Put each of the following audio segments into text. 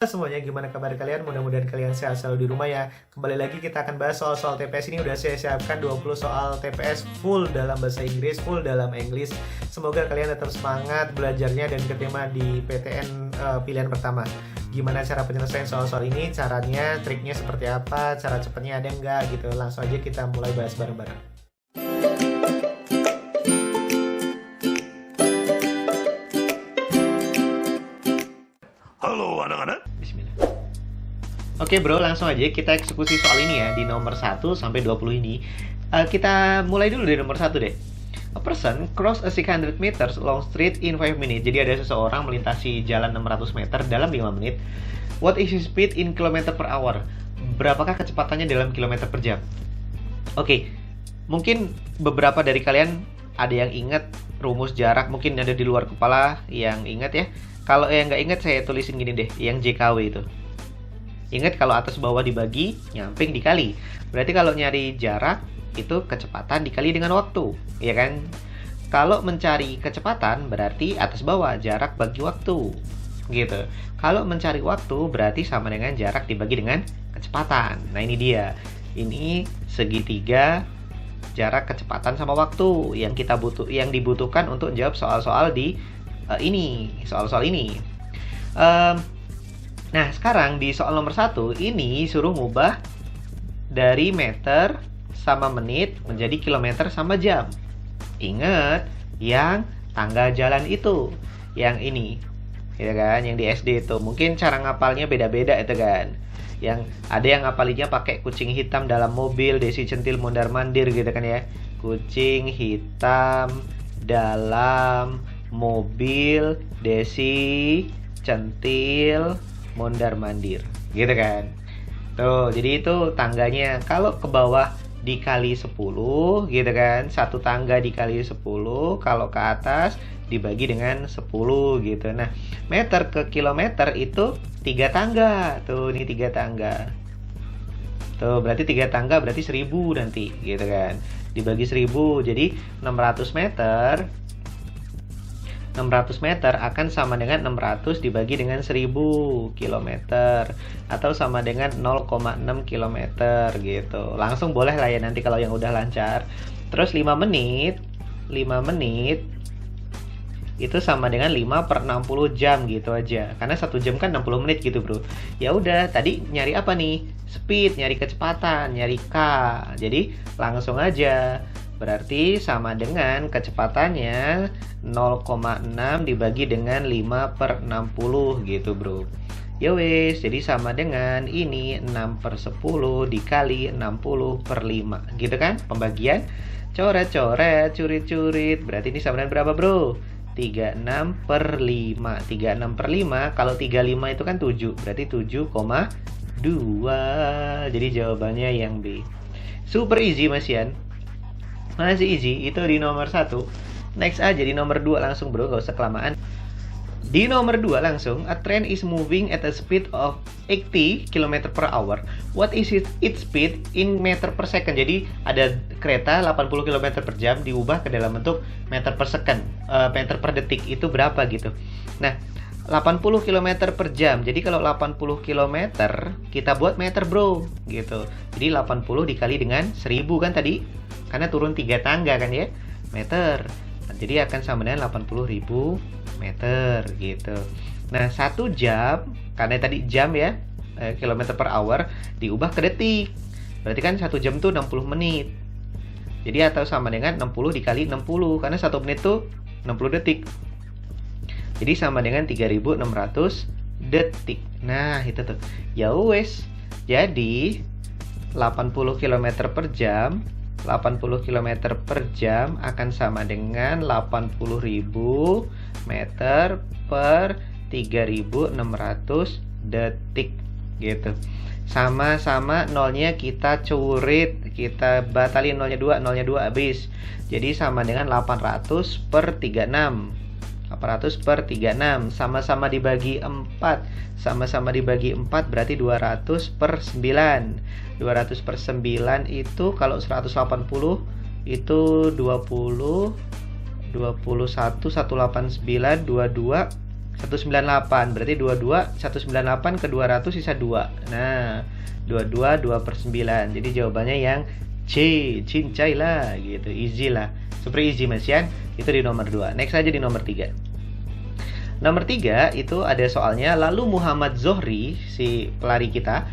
Semuanya, gimana kabar kalian? Mudah-mudahan kalian sehat selalu di rumah ya. Kembali lagi kita akan bahas soal-soal TPS. Ini udah saya siapkan 20 soal TPS full dalam bahasa Inggris, full dalam English. Semoga kalian tetap semangat belajarnya dan keterima di PTN pilihan pertama. Gimana cara penyelesaian soal-soal ini? Caranya, triknya seperti apa? Cara cepatnya ada nggak gitu? Langsung aja kita mulai bahas bareng-bareng. Halo anak-anak. Bismillah. Oke bro, langsung aja kita eksekusi soal ini ya, di nomor 1 sampai 20 ini. Kita mulai dulu dari nomor 1 deh. A person cross a 600 meters long street in 5 minutes. Jadi ada seseorang melintasi jalan 600 meter dalam 5 menit. What is his speed in kilometer per hour? Berapakah kecepatannya dalam kilometer per jam? Oke, mungkin beberapa dari kalian ada yang ingat rumus jarak, mungkin ada di luar kepala yang ingat ya. Kalau yang nggak ingat, saya tulisin gini deh, yang JKW itu. Ingat kalau atas bawah dibagi, nyamping dikali. Berarti kalau nyari jarak, itu kecepatan dikali dengan waktu, ya kan? Kalau mencari kecepatan, berarti atas bawah, jarak bagi waktu, gitu. Kalau mencari waktu, berarti sama dengan jarak dibagi dengan kecepatan. Nah ini dia, ini segitiga jarak kecepatan sama waktu yang yang dibutuhkan untuk menjawab soal-soal di soal-soal ini. Nah sekarang di soal nomor 1 ini suruh ngubah dari meter sama menit menjadi kilometer sama jam. Ingat yang tangga jalan itu, yang ini, ya kan, yang di SD itu. Mungkin cara ngapalnya beda-beda itu kan. Yang ada yang ngapalinya pakai kucing hitam dalam mobil, Desi centil mondar mandir gitu kan ya. Kucing hitam dalam mobil, Desi centil mondar mandir gitu kan. Tuh, jadi itu tangganya. Kalau ke bawah dikali 10 gitu kan, satu tangga dikali 10. Kalau ke atas dibagi dengan 10 gitu. Nah, meter ke kilometer itu 3 tangga. Tuh, ini 3 tangga. Tuh, berarti 3 tangga berarti 1000 nanti gitu kan. Dibagi 1000, jadi 600 meter akan sama dengan 600 dibagi dengan 1000 km atau sama dengan 0,6 km gitu. Langsung boleh lah ya nanti kalau yang udah lancar. Terus 5 menit itu sama dengan 5 per 60 jam gitu aja. Karena 1 jam kan 60 menit gitu bro. Ya udah, tadi nyari apa nih? Speed, nyari kecepatan, nyari K. Jadi langsung aja. Berarti sama dengan kecepatannya 0,6 dibagi dengan 5 per 60 gitu bro. Ya wes, jadi sama dengan ini 6 per 10 dikali 60 per 5 gitu kan pembagian. Coret-coret, curit-curit. Berarti ini sama dengan berapa bro? 36 per 5. 36 per 5, kalau 35 itu kan 7. Berarti 7,2. Jadi jawabannya yang B. Super easy Mas Yan. Masih easy, itu di nomor 1. Next aja di nomor 2 langsung bro, gak usah kelamaan. Di nomor 2 langsung, a train is moving at a speed of 80 km per hour. What is its speed in meter per second? Jadi ada kereta 80 km per jam diubah ke dalam bentuk meter per second, meter per detik, itu berapa gitu. Nah, 80 km per jam. Jadi kalau 80 km kita buat meter bro gitu. Jadi 80 dikali dengan 1000 kan tadi. Karena turun 3 tangga kan ya, meter. Jadi akan sama dengan 80.000 meter gitu. Nah 1 jam, karena tadi jam ya, kilometer per hour diubah ke detik. Berarti kan 1 jam tuh 60 menit. Jadi atau sama dengan 60 dikali 60. Karena 1 menit tuh 60 detik. Jadi sama dengan 3600 detik. Nah itu tuh. Ya wes. Jadi 80 km per jam 80 km per jam akan sama dengan 80.000 meter per 3.600 detik gitu. Sama-sama nolnya kita curit, kita batalin nolnya 2 habis. Jadi sama dengan 800 per 36. 800 per 36 sama-sama dibagi 4. Sama-sama dibagi 4 berarti 200 per 9. 200 per 9 itu kalau 180 itu 20 21 189 22 198. Berarti 22 198 ke 200 sisa 2. Nah, 22 2/9. Jadi jawabannya yang C, cincai lah gitu. Easy lah. Super easy Mas Yan. Itu di nomor 2. Next aja di nomor 3. Nomor 3 itu ada soalnya, lalu Muhammad Zohri, si pelari kita,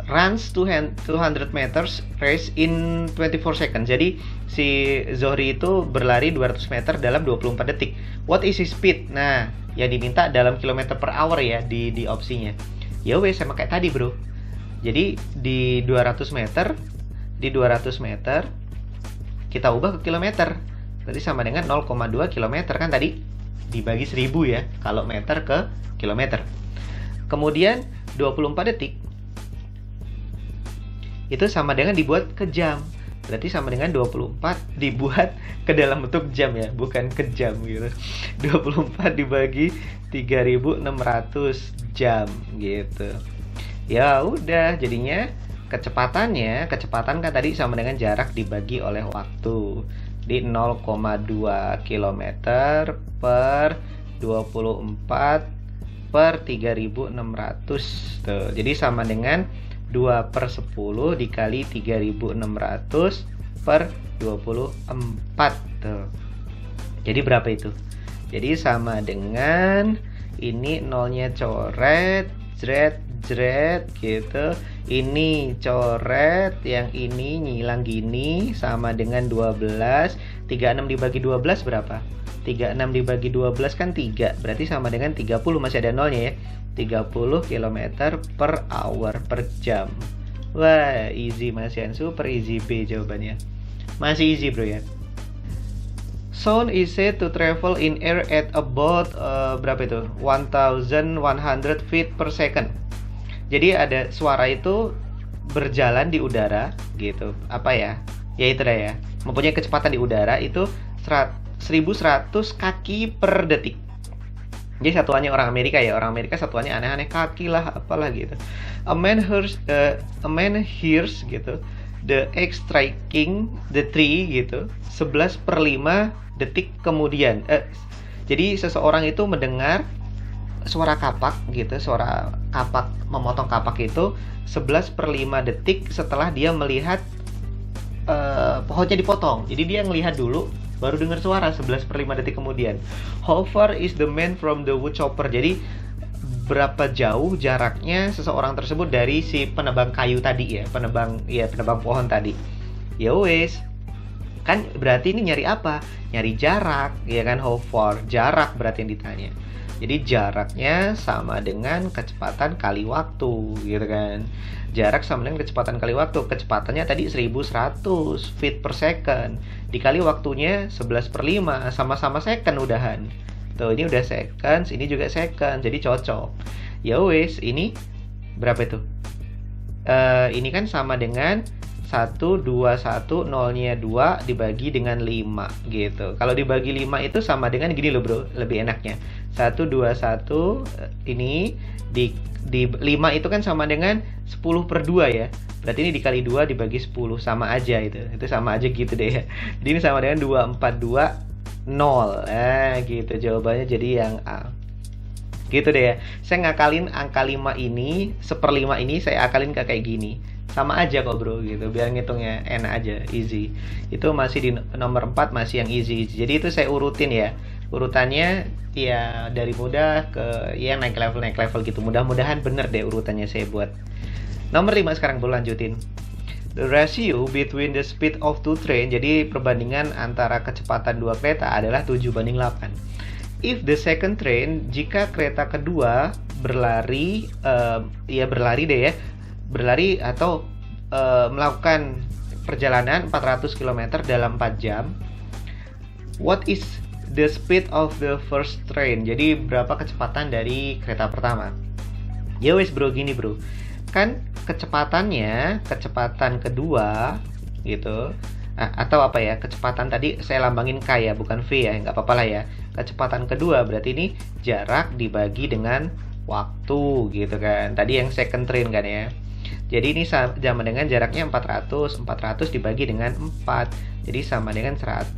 runs 200 meters race in 24 seconds. Jadi si Zohri itu berlari 200 meter dalam 24 detik. What is his speed? Nah, yang diminta dalam kilometer per hour ya di opsinya. Ya wes sama kayak tadi, Bro. Jadi di 200 meter kita ubah ke kilometer. Berarti sama dengan 0,2 kilometer kan tadi dibagi 1000 ya kalau meter ke kilometer. Kemudian 24 detik itu sama dengan dibuat ke jam. Berarti sama dengan 24 dibuat ke dalam bentuk jam ya, bukan ke jam gitu. 24 dibagi 3600 jam gitu. Ya udah, jadinya kecepatan kan tadi sama dengan jarak dibagi oleh waktu. Di 0,2 km per 24 per 3600 tuh. Jadi sama dengan 2/10 dikali 3600 per 24 tuh. Jadi berapa itu? Jadi sama dengan ini nolnya coret jret gitu. Ini coret, yang ini nyilang gini, sama dengan 12. 36 dibagi 12 berapa? 36 dibagi 12 kan 3. Berarti sama dengan 30, masih ada nolnya ya. 30 km per hour per jam. Wah, easy Mas Yan, super easy. B jawabannya. Masih easy bro ya. Sound is said to travel in air at about berapa itu? 1100 feet per second. Jadi ada suara itu berjalan di udara gitu. Apa ya? Ya itu dah ya. Mempunyai kecepatan di udara itu 1100 kaki per detik. Jadi satuannya orang Amerika ya. Orang Amerika satuannya aneh-aneh, kaki lah apalah gitu. A man hears gitu the egg striking the tree gitu 11/5 detik kemudian. Jadi seseorang itu mendengar suara kapak gitu, suara kapak memotong kapak itu 11/5 detik setelah dia melihat pohonnya dipotong. Jadi dia ngelihat dulu baru dengar suara 11/5 detik kemudian. How far is the man from the wood chopper? Jadi berapa jauh jaraknya seseorang tersebut dari si penebang kayu tadi ya, penebang pohon tadi. Ya wes. Kan berarti ini nyari apa? Nyari jarak, ya kan? How far? Jarak berarti yang ditanya. Jadi jaraknya sama dengan kecepatan kali waktu, gitu kan? Jarak sama dengan kecepatan kali waktu. Kecepatannya tadi 1100 feet per second. Dikali waktunya 11/5, sama-sama second udahan. Tuh, ini udah seconds, ini juga second, jadi cocok. Ya wes, ini berapa itu? Ini kan sama dengan 121 nolnya 2 dibagi dengan 5 gitu. Kalau dibagi 5 itu sama dengan gini loh bro, lebih enaknya 121 ini di 5 itu kan sama dengan 10/2 ya. Berarti ini dikali 2 dibagi 10, sama aja itu sama aja gitu deh ya. Jadi ini sama dengan 242 0. Gitu jawabannya, jadi yang A. Gitu deh ya. Saya ngakalin angka 5 ini, 1/5 ini saya akalin kayak gini. Sama aja kok bro gitu, biar ngitungnya enak aja, easy. Itu masih di nomor 4, masih yang easy. Jadi itu saya urutin ya. Urutannya ya dari mudah ke ya naik level gitu. Mudah-mudahan bener deh urutannya saya buat. Nomor 5 sekarang boleh lanjutin. The ratio between the speed of two train, jadi perbandingan antara kecepatan dua kereta adalah 7/8. If the second train, jika kereta kedua berlari, berlari atau melakukan perjalanan 400 km dalam 4 jam, what is the speed of the first train? Jadi berapa kecepatan dari kereta pertama? Ya wes bro, gini bro, kan kecepatan kedua gitu, atau apa ya, kecepatan tadi saya lambangin K ya, bukan V ya, nggak apa-apa lah ya. Kecepatan kedua berarti ini jarak dibagi dengan waktu gitu kan. Tadi yang second train kan ya. Jadi ini sama dengan jaraknya 400 dibagi dengan 4. Jadi sama dengan 100.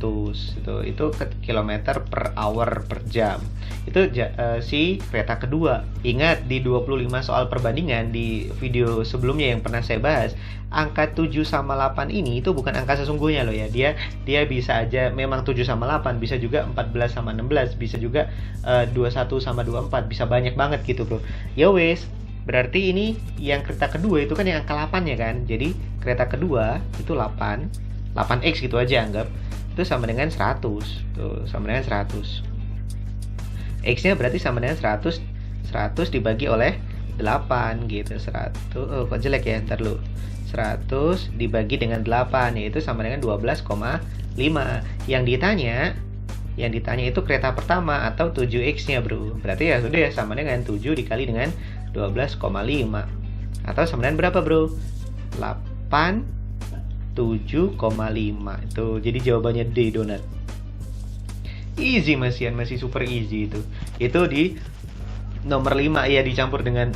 Itu kilometer per hour per jam. Itu si kereta kedua. Ingat di 25 soal perbandingan di video sebelumnya yang pernah saya bahas, angka 7 sama 8 ini itu bukan angka sesungguhnya loh ya. Dia bisa aja memang 7 sama 8, bisa juga 14 sama 16, bisa juga 21 sama 24, bisa banyak banget gitu, Bro. Ya wes, berarti ini yang kereta kedua itu kan yang angka 8 ya kan. Jadi kereta kedua itu 8x gitu aja anggap. Itu sama dengan 100. Tuh, sama dengan 100. X-nya berarti sama dengan 100 dibagi oleh 8 gitu. 100. Oh, kok jelek ya? Ntar lu. 100 dibagi dengan 8 yaitu sama dengan 12,5. Yang ditanya itu kereta pertama atau 7x-nya, Bro. Berarti ya sudah sama dengan 7 dikali dengan 12,5. Atau sama dengan berapa, Bro? 7,5. Itu jadi jawabannya D, donat. Easy masih super easy itu. Itu di nomor 5 ya, dicampur dengan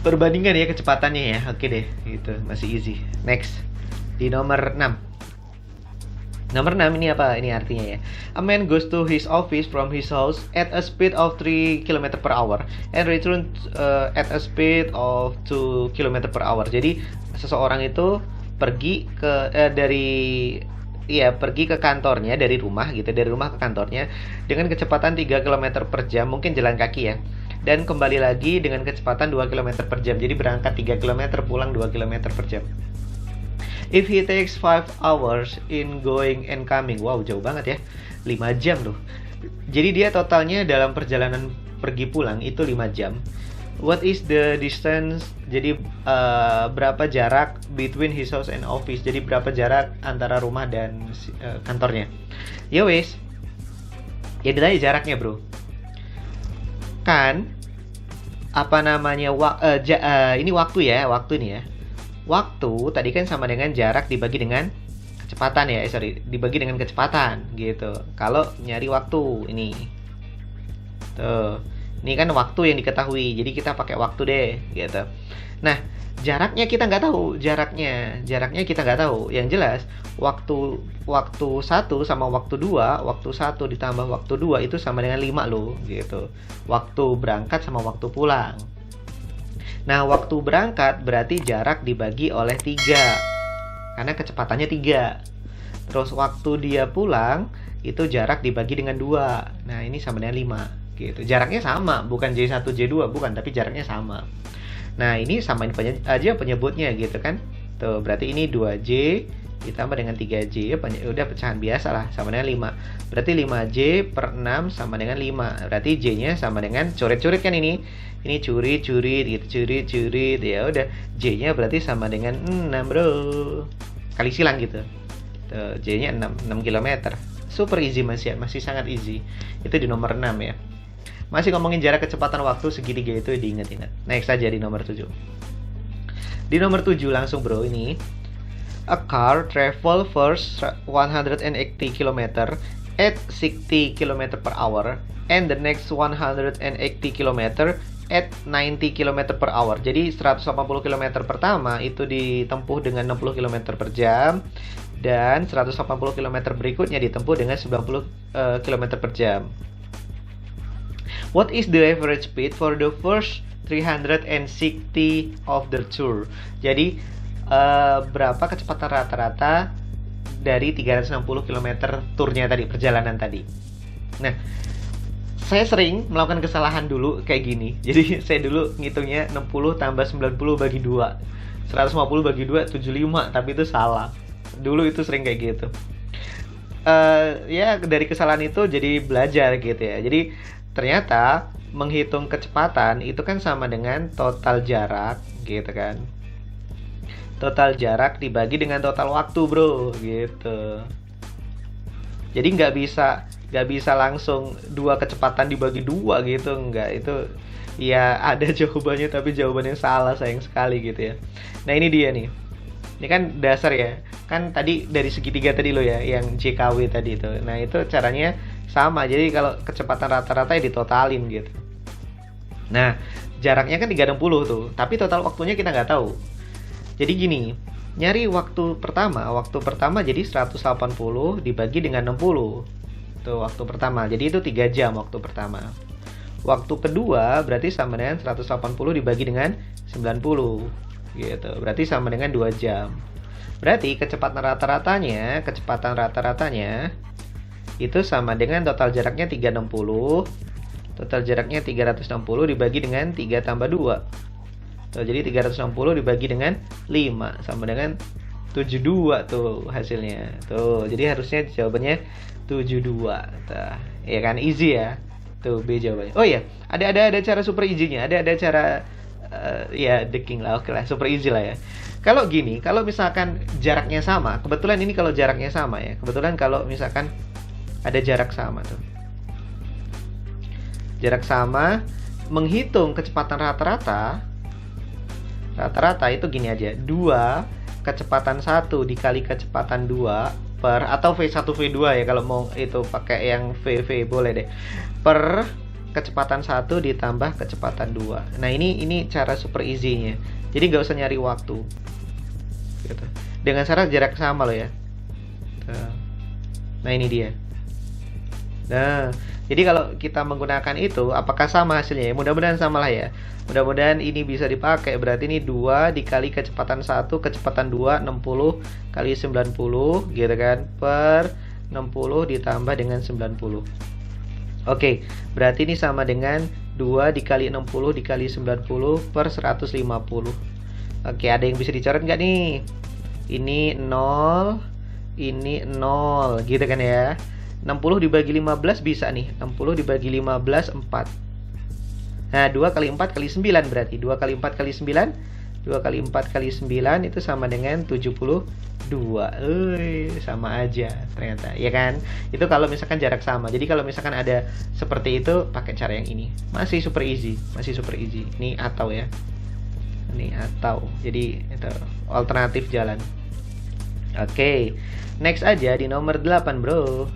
perbandingan ya kecepatannya ya. Oke deh, itu masih easy. Next. Di nomor 6. Nomor 6 ini apa? Ini artinya ya. A man goes to his office from his house at a speed of 3 km per hour and return at a speed of 2 km per hour. Jadi seseorang itu pergi ke kantornya dari rumah gitu, dari rumah ke kantornya dengan kecepatan 3 km per jam, mungkin jalan kaki ya. Dan kembali lagi dengan kecepatan 2 km per jam. Jadi berangkat 3 km, pulang 2 km per jam. If he takes 5 hours in going and coming. Wow, jauh banget ya. 5 jam loh. Jadi dia totalnya dalam perjalanan pergi pulang itu 5 jam. What is the distance? Jadi berapa jarak between his house and office? Jadi berapa jarak antara rumah dan kantornya? Ya wes. Ya ditanya jaraknya, Bro. Kan apa namanya ini waktu ya, waktu nih ya. Waktu tadi kan sama dengan jarak dibagi dengan kecepatan ya, dibagi dengan kecepatan gitu. Kalau nyari waktu ini. Tuh. Ini kan waktu yang diketahui, jadi kita pakai waktu deh, gitu. Nah, jaraknya kita nggak tahu, jaraknya kita nggak tahu. Yang jelas, waktu 1 sama waktu 2, waktu 1 ditambah waktu 2 itu sama dengan 5 loh, gitu. Waktu berangkat sama waktu pulang. Nah, waktu berangkat berarti jarak dibagi oleh 3, karena kecepatannya 3. Terus waktu dia pulang, itu jarak dibagi dengan 2. Nah, ini sama dengan 5. Gitu. Jaraknya sama, bukan J1, J2, bukan, tapi jaraknya sama. Nah, ini samain aja penyebutnya gitu kan. Tuh, berarti ini 2J ditambah dengan 3J. Udah pecahan biasa lah, sama dengan 5. Berarti 5J per 6 sama dengan 5. Berarti J-nya sama dengan coret-coret kan ini. Ini curi-curi gitu, curi-curi. Ya udah, J-nya berarti sama dengan 6, Bro. Kali silang gitu. Tuh, J-nya 6 km. Super easy masih sangat easy. Itu di nomor 6 ya. Masih ngomongin jarak kecepatan waktu segitiga itu diingat-ingat. Next aja di nomor 7. Di nomor 7 langsung, Bro, ini. A car travel first 180 km at 60 km per hour and the next 180 km at 90 km per hour. Jadi 180 km pertama itu ditempuh dengan 60 km per jam dan 180 km berikutnya ditempuh dengan 90 km per jam. What is the average speed for the first 360 of the tour? Jadi berapa kecepatan rata-rata dari 360 km turnya tadi, perjalanan tadi. Nah, saya sering melakukan kesalahan dulu kayak gini. Jadi saya dulu ngitungnya 60 tambah 90 bagi 2. 150 bagi 2 75, tapi itu salah. Dulu itu sering kayak gitu. Ya dari kesalahan itu jadi belajar gitu ya. Jadi ternyata menghitung kecepatan itu kan sama dengan total jarak gitu kan. Total jarak dibagi dengan total waktu, Bro, gitu. Jadi nggak bisa langsung 2 kecepatan dibagi 2 gitu, nggak. Itu ya ada jawabannya tapi jawabannya salah, sayang sekali gitu ya. Nah, ini dia nih. Ini kan dasar ya. Kan tadi dari segitiga tadi lo ya, yang JKW tadi itu. Nah, itu caranya sama. Jadi kalau kecepatan rata-rata ya ditotalin gitu. Nah, jaraknya kan 360 tuh, tapi total waktunya kita nggak tahu. Jadi gini, nyari waktu pertama jadi 180 dibagi dengan 60. Tuh waktu pertama, jadi itu 3 jam waktu pertama. Waktu kedua berarti sama dengan 180 dibagi dengan 90 gitu. Berarti sama dengan 2 jam. Berarti kecepatan rata-ratanya itu sama dengan total jaraknya 360. Total jaraknya 360 dibagi dengan 3 tambah 2. Tuh, jadi 360 dibagi dengan 5 sama dengan 72 tuh hasilnya. Tuh, jadi harusnya jawabannya 72. Tuh, ya kan easy ya. Tuh B jawabannya. Oh iya, ada cara super easy-nya. Ada cara ya deking lah. Oke lah, super easy lah ya. Kalau gini, kalau misalkan jaraknya sama, kebetulan ini kalau jaraknya sama ya. Kebetulan kalau misalkan ada jarak sama tuh. Jarak sama, menghitung kecepatan rata-rata itu gini aja. 2 kecepatan 1 dikali kecepatan 2 per, atau V1 V2 ya kalau mau itu pakai yang VV boleh deh, per kecepatan 1 ditambah kecepatan 2. Nah ini cara super easy-nya. Jadi nggak usah nyari waktu gitu. Dengan syarat jarak sama loh ya. Nah ini dia. Nah, jadi kalau kita menggunakan itu, apakah sama hasilnya ya? Mudah-mudahan sama lah ya. Mudah-mudahan ini bisa dipakai. Berarti ini 2 dikali kecepatan 1, kecepatan 2, 60 kali 90 gitu kan, per 60 ditambah dengan 90. Oke, berarti ini sama dengan 2 dikali 60 dikali 90 per 150. Oke, ada yang bisa dicoret nggak nih? Ini 0, ini 0 gitu kan ya. 60 dibagi 15 bisa nih. 60 dibagi 15, 4. Nah, 2 kali 4 kali 9 berarti. 2 kali 4 kali 9. 2 kali 4 kali 9 itu sama dengan 72. Sama aja ternyata. Ya kan? Itu kalau misalkan jarak sama. Jadi kalau misalkan ada seperti itu, pakai cara yang ini. Masih super easy. Ini atau ya. Ini atau. Jadi itu alternatif jalan. Oke. Next aja di nomor 8, bro.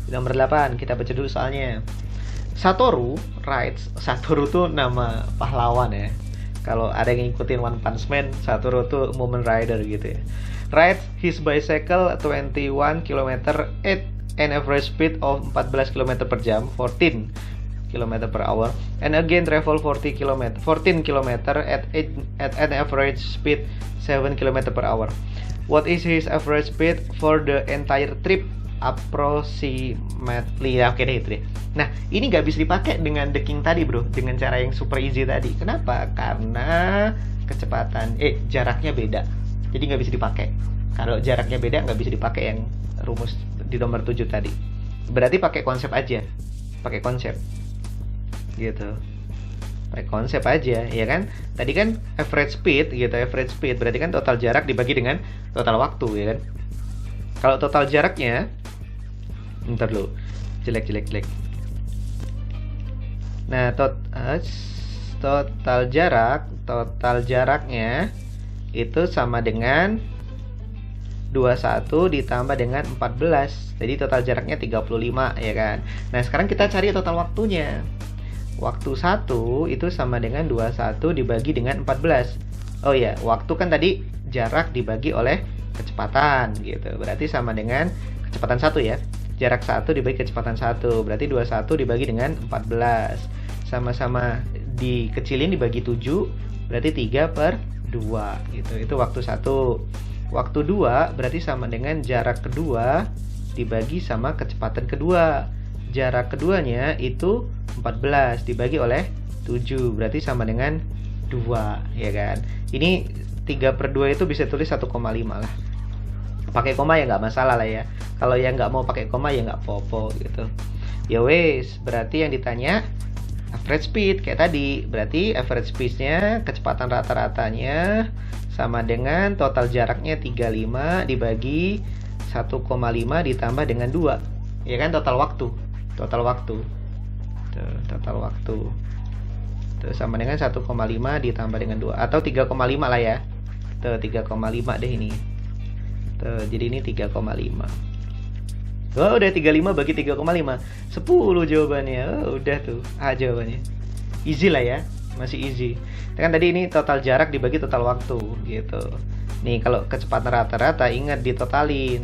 Nomor 8, kita baca dulu soalnya. Satoru tuh nama pahlawan ya. Kalau ada yang ngikutin One Punch Man, Satoru tuh Moment Rider gitu ya. Rides his bicycle 21 km at an average speed of 14 km per jam, 14 km per hour, and again travel 14 km at an average speed 7 km per hour. What is his average speed for the entire trip? Approximately. Ya, oke deh itu deh. Nah, ini nggak bisa dipakai dengan deking tadi, bro, dengan cara yang super easy tadi. Kenapa? Karena jaraknya beda, jadi nggak bisa dipakai. Kalau jaraknya beda nggak bisa dipakai yang rumus di nomor 7 tadi. Berarti pakai konsep aja, pakai konsep gitu, pakai konsep aja ya kan. Tadi kan average speed gitu, berarti kan total jarak dibagi dengan total waktu ya kan. Kalau total jaraknya, ntar dulu, jelek. Nah, total jaraknya itu sama dengan 21 ditambah dengan 14. Jadi total jaraknya 35 ya kan. Nah, sekarang kita cari total waktunya. Waktu 1 itu sama dengan 21 dibagi dengan 14. Oh ya, waktu kan tadi jarak dibagi oleh kecepatan gitu. Berarti sama dengan kecepatan 1 ya. Jarak 1 dibagi kecepatan 1. Berarti 21 dibagi dengan 14. Sama-sama dikecilin dibagi 7. Berarti 3 per 2 gitu. Itu waktu 1. Waktu 2 berarti sama dengan jarak kedua dibagi sama kecepatan kedua. Jarak keduanya itu 14 dibagi oleh 7. Berarti sama dengan 2 ya kan. Ini 3 per 2 itu bisa tulis 1,5 lah. Pakai koma ya nggak masalah lah ya. Kalau yang nggak mau pakai koma ya nggak apa-apa gitu. Ya wes, berarti yang ditanya average speed kayak tadi. Berarti average speed-nya, kecepatan rata-ratanya sama dengan total jaraknya 35 dibagi 1,5 ditambah dengan 2. Ya kan, total waktu. Total waktu. Tuh, sama dengan 1,5 ditambah dengan 2 atau 3,5 lah ya. Tuh, 3,5 deh ini. Tuh, jadi ini 3,5. Oh, udah 35 bagi 3,5. 10 jawabannya. Oh, udah tuh. A jawabannya. easy lah ya, masih easy. Kan tadi ini total jarak dibagi total waktu gitu. Nih kalau kecepatan rata-rata ingat ditotalin,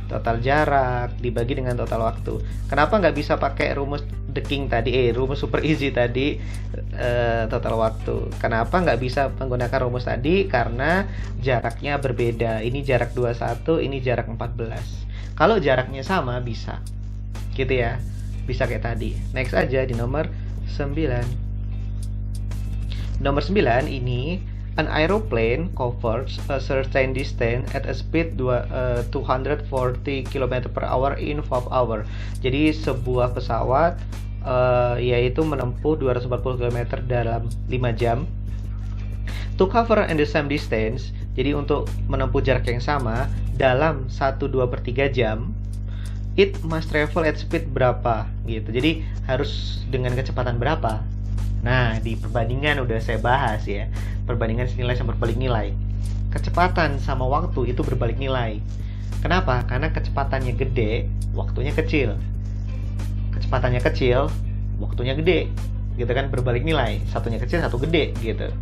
total jarak dibagi dengan total waktu. Kenapa nggak bisa pakai rumus the king tadi, rumus super easy tadi, total waktu? Kenapa nggak bisa menggunakan rumus tadi? Karena jaraknya berbeda. Ini jarak 21, ini jarak 14. Kalau jaraknya sama bisa, gitu ya, bisa kayak tadi. Next aja di nomor 9. Nomor 9 ini, an aeroplane covers a certain distance at a speed 240 km per hour in 5 hours. Jadi sebuah pesawat yaitu menempuh 240 km dalam 5 jam. To cover in the same distance, jadi untuk menempuh jarak yang sama dalam 1/2/3 jam, it must travel at speed berapa gitu. Jadi harus dengan kecepatan berapa? Nah, di perbandingan udah saya bahas ya. Perbandingan nilai sama berbalik nilai. Kecepatan sama waktu itu berbalik nilai. Kenapa? Karena kecepatannya gede, waktunya kecil. Kecepatannya kecil, waktunya gede. Gitu kan, berbalik nilai. Satunya kecil, satu gede gitu.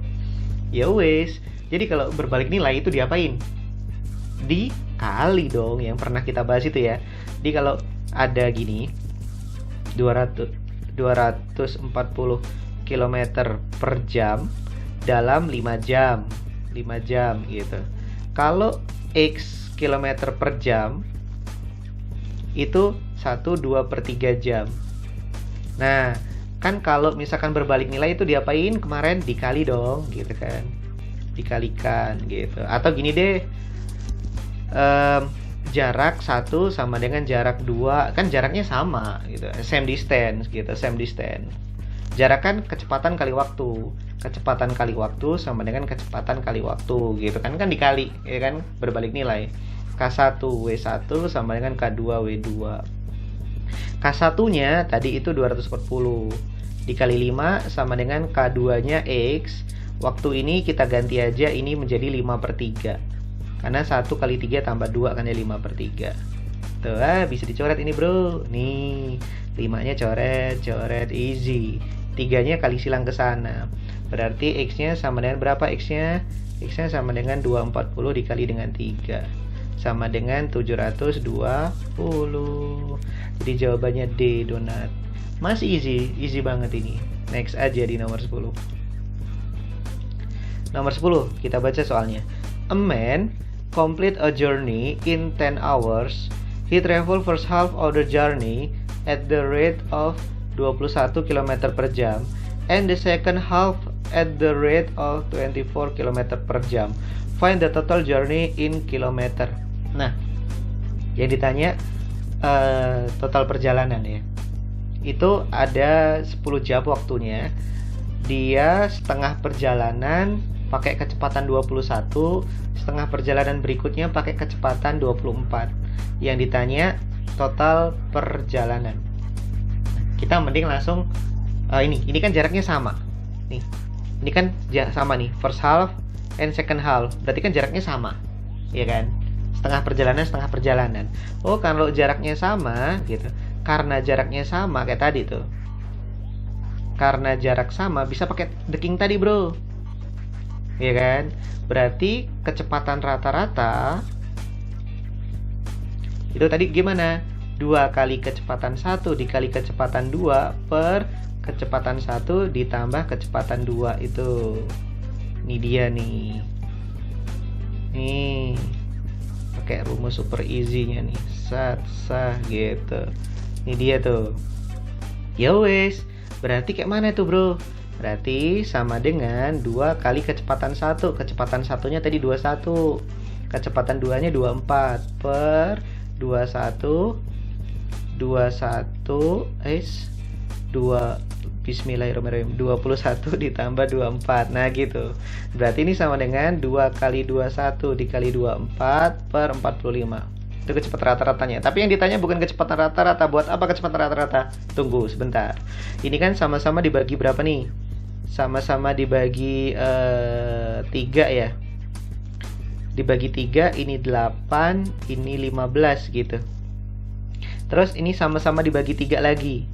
Ya wes. Jadi kalau berbalik nilai itu diapain? Dikali dong, yang pernah kita bahas itu ya. Jadi kalau ada gini 240 km per jam dalam 5 jam gitu. Kalau X km per jam itu 1/2/3 jam. Nah, kan kalau misalkan berbalik nilai itu diapain kemarin? Dikali dong gitu kan, dikalikan gitu. Atau gini deh, jarak 1 sama dengan jarak 2, kan jaraknya sama gitu, same distance gitu, same distance. Jarak kan kecepatan kali waktu. Kecepatan kali waktu sama dengan kecepatan kali waktu gitu kan, dikali ya kan, berbalik nilai. K1 W1 sama dengan K2 W2. K1-nya tadi itu 240 dikali 5 sama dengan K2-nya X. Waktu ini kita ganti aja, ini menjadi 5/3. Karena 1 kali 3 tambah 2 kan ya 5/3. Tuh, bisa dicoret ini bro. Nih, 5-nya coret, easy. 3-nya kali silang ke sana. Berarti X-nya sama dengan berapa X-nya? X-nya sama dengan 240 dikali dengan 3. Sama dengan 720. Jadi jawabannya D, donat. Masih easy banget ini. Next aja di nomor 10. Nomor 10, kita baca soalnya. A man complete a journey in 10 hours. He travel first half of the journey at the rate of 21 km per jam and the second half at the rate of 24 km per jam. Find the total journey in kilometer. Nah, yang ditanya total perjalanan ya. Itu ada 10 jam waktunya. Dia setengah perjalanan pakai kecepatan 21, setengah perjalanan berikutnya pakai kecepatan 24. Yang ditanya total perjalanan. Kita mending langsung ini kan jaraknya sama. Nih. Ini kan sama nih, first half and second half. Berarti kan jaraknya sama. Iya kan? Setengah perjalanan. Oh, kalau jaraknya sama gitu. Karena jaraknya sama kayak tadi tuh. Karena jarak sama bisa pakai the king tadi, bro. Iya kan? Berarti kecepatan rata-rata itu tadi gimana? 2 kali kecepatan 1 dikali kecepatan 2 per kecepatan 1 ditambah kecepatan 2 itu. Ini dia nih. Nih. Pakai rumus super easy-nya nih. Sah gitu. Ini dia tuh. Ya wes. Berarti kayak mana tuh, bro? Berarti sama dengan 2 kali kecepatan 1. Kecepatan 1-nya tadi 21. Kecepatan 2-nya 24 per 21 Bismillahirrahmanirrahim 21 ditambah 24. Nah gitu. Berarti ini sama dengan 2 kali 21 dikali 24 per 45. Itu kecepatan rata-ratanya. Tapi yang ditanya bukan kecepatan rata-rata. Buat apa kecepatan rata-rata? Tunggu sebentar. Ini kan sama-sama dibagi berapa nih? Sama-sama dibagi 3 ya. Dibagi 3, ini 8, ini 15 gitu. Terus ini sama-sama dibagi 3 lagi.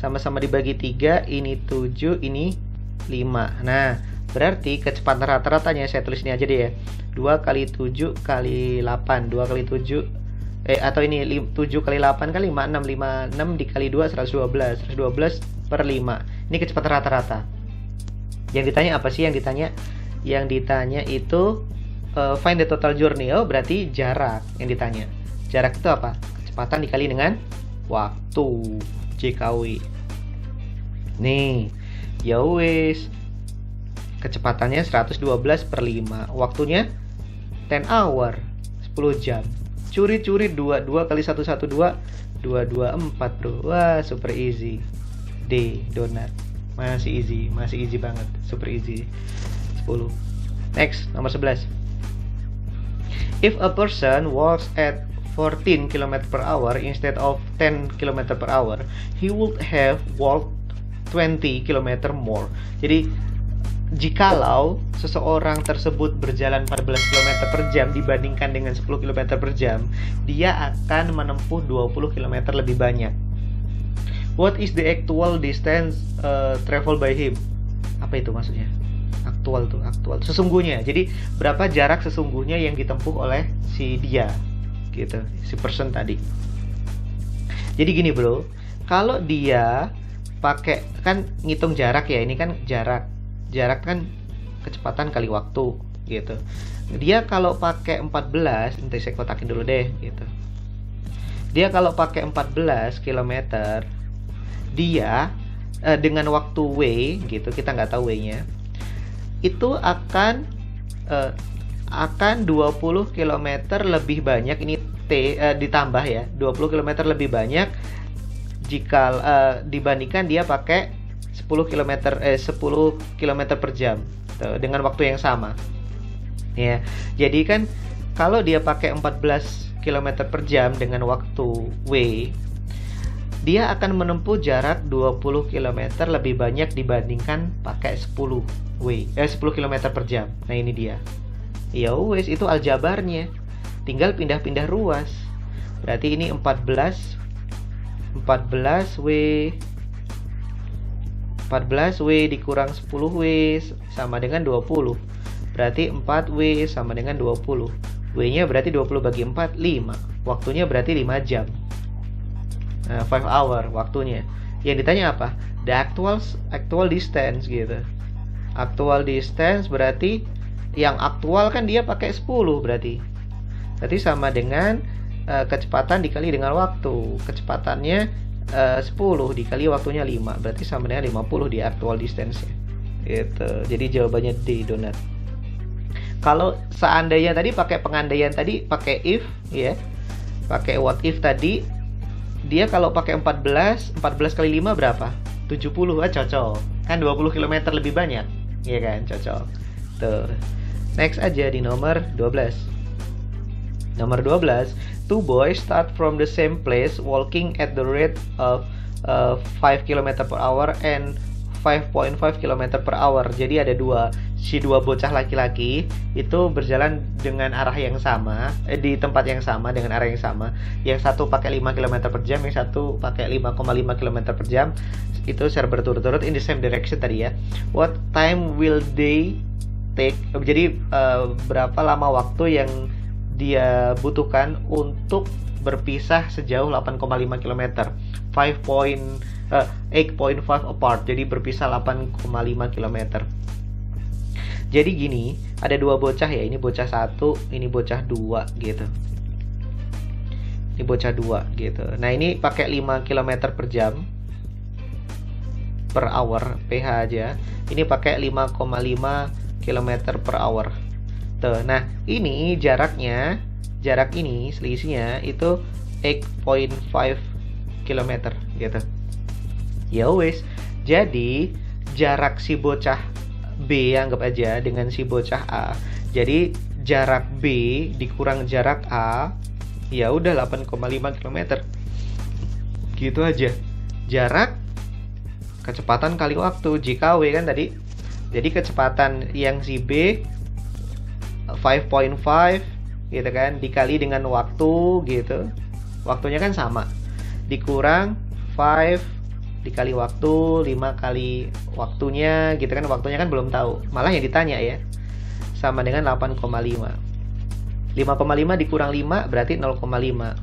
sama-sama dibagi 3, ini 7, ini 5. Nah, berarti kecepatan rata-ratanya saya tulis ini aja deh ya. 2 kali 7 kali 8. 2 kali 7 atau ini 7 kali 8 kali 5, 6 dikali 2, 112. 112 per 5. Ini kecepatan rata-rata. Yang ditanya apa sih? Yang ditanya itu find the total journey. Oh, berarti jarak yang ditanya. Jarak itu apa? Kecepatan dikali dengan waktu, JKW. Nih, ya wis. Kecepatannya 112 per 5. Waktunya 10 hour, 10 jam. Curi-curi 2 kali 112, 224 bro. Wah, super easy. D, donat. Masih easy banget. Super easy. 10. Next, nomor 11. If a person walks at 14 km per hour instead of 10 km per hour, he would have walked 20 km more. Jadi, jikalau seseorang tersebut berjalan 14 km per jam dibandingkan dengan 10 km per jam, dia akan menempuh 20 km lebih banyak. What is the actual distance travel by him? Apa itu maksudnya? Aktual. Sesungguhnya. Jadi berapa jarak sesungguhnya yang ditempuh oleh si dia, gitu, si person tadi. Jadi gini bro, kalau dia pakai, kan ngitung jarak ya, ini kan jarak kan kecepatan kali waktu, gitu. Dia kalau pakai 14, nanti saya kotakin dulu deh, gitu. Dia kalau pakai 14 km, dia dengan waktu W, gitu, kita nggak tahu W-nya, itu akan 20 km lebih banyak. Ini T ditambah ya, 20 km lebih banyak jika dibandingkan dia pakai 10 km per jam dengan waktu yang sama. Ya. Jadi kan kalau dia pakai 14 km per jam dengan waktu W, dia akan menempuh jarak 20 km lebih banyak dibandingkan pakai 10 km per jam. Nah, ini dia. Ya wes, itu aljabarnya. Tinggal pindah-pindah ruas. Berarti ini 14 W dikurang 10 W sama dengan 20. Berarti 4W sama dengan 20. W-nya berarti 20 bagi 4, 5. Waktunya berarti 5 jam. Nah, 5 hour waktunya. Yang ditanya apa? The actual distance, gitu. Actual distance berarti yang aktual kan dia pakai 10 berarti. Berarti sama dengan kecepatan dikali dengan waktu. Kecepatannya 10 dikali waktunya 5, berarti sama dengan 50 di actual distance-nya. Gitu. Jadi jawabannya D, donat. Kalau seandainya tadi pakai pengandaian tadi, pakai if ya. Pakai what if tadi, dia kalau pakai 14 kali 5 berapa? 70. Cocok. Kan 20 km lebih banyak. Iya kan? Cocok. Tuh. Next aja di nomor 12. Nomor 12, two boys start from the same place walking at the rate of 5 km per hour and 5.5 km per hour. Jadi ada dua bocah laki-laki itu berjalan dengan arah yang sama, di tempat yang sama dengan arah yang sama. Yang satu pakai 5 km per jam, yang satu pakai 5,5 km per jam. Itu secara berturut-turut in the same direction tadi ya. What time will they take? Jadi berapa lama waktu yang dia butuhkan untuk berpisah sejauh 8,5 km, 8.5 apart, jadi berpisah 8,5 km. Jadi gini, ada dua bocah ya, ini bocah 1, ini bocah 2 gitu. Ini bocah 2 gitu. Nah, ini pakai 5 km per jam per hour, PH aja. Ini pakai 5,5 km per hour. Tuh, nah ini jarak ini selisihnya itu 8.5 km gitu. Ya wes, jadi jarak si bocah B anggap aja dengan si bocah A. Jadi jarak B dikurang jarak A, ya udah 8,5 km. Gitu aja. Jarak, kecepatan kali waktu, JKW kan tadi. Jadi kecepatan yang si B 5.5 gitu kan, dikali dengan waktu gitu. Waktunya kan sama. Dikurang 5 dikali waktu, 5 kali waktunya gitu kan, waktunya kan belum tahu, malah yang ditanya ya, sama dengan 8,5. 5,5 dikurang 5 berarti 0,5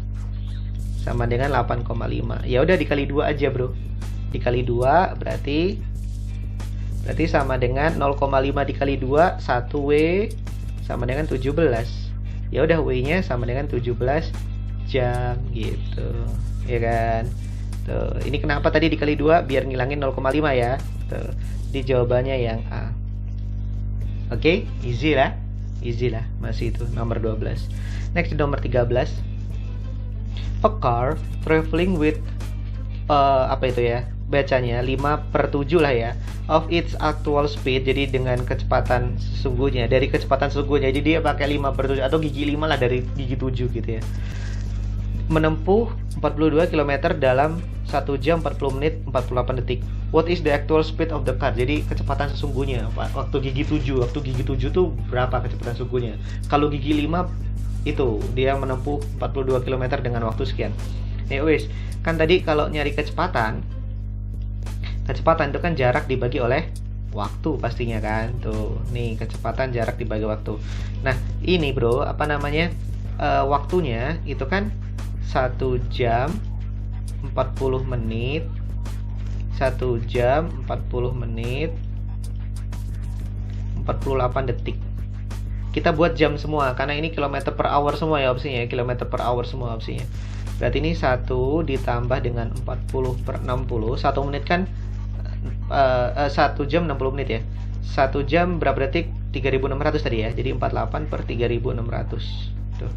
sama dengan 8,5. Ya udah dikali 2 aja bro, dikali 2 berarti sama dengan 0,5 dikali 2, 1W sama dengan 17. Ya udah W-nya sama dengan 17 jam gitu, ya kan? Tuh, ini kenapa tadi dikali 2 biar ngilangin 0,5 ya. Tuh, di jawabannya yang A. Oke, easy lah. Masih itu nomor 12. Next nomor 13. A car traveling with apa itu ya? Bacanya 5/7 lah ya, of its actual speed, jadi dengan kecepatan sesungguhnya, dari kecepatan sesungguhnya, jadi dia pakai 5/7 atau gigi 5 lah dari gigi 7 gitu ya, menempuh 42 km dalam 1 jam 40 menit 48 detik. What is the actual speed of the car? Jadi kecepatan sesungguhnya waktu gigi 7 tuh berapa kecepatan sesungguhnya? Kalau gigi 5 itu dia menempuh 42 km dengan waktu sekian. Wes, kan tadi kalau nyari kecepatan itu kan jarak dibagi oleh waktu pastinya kan. Tuh, nih kecepatan jarak dibagi waktu. Nah, ini bro, apa namanya? Waktunya itu kan 1 jam 40 menit 1 jam 40 menit 48 detik. Kita buat jam semua karena ini kilometer per hour semua ya opsinya, kilometer per hour semua opsinya. Berarti ini 1 ditambah dengan 40/60, 1 menit kan 1 jam 60 menit ya. 1 jam berapa detik? 3600 tadi ya. Jadi 48/3600. Tuh.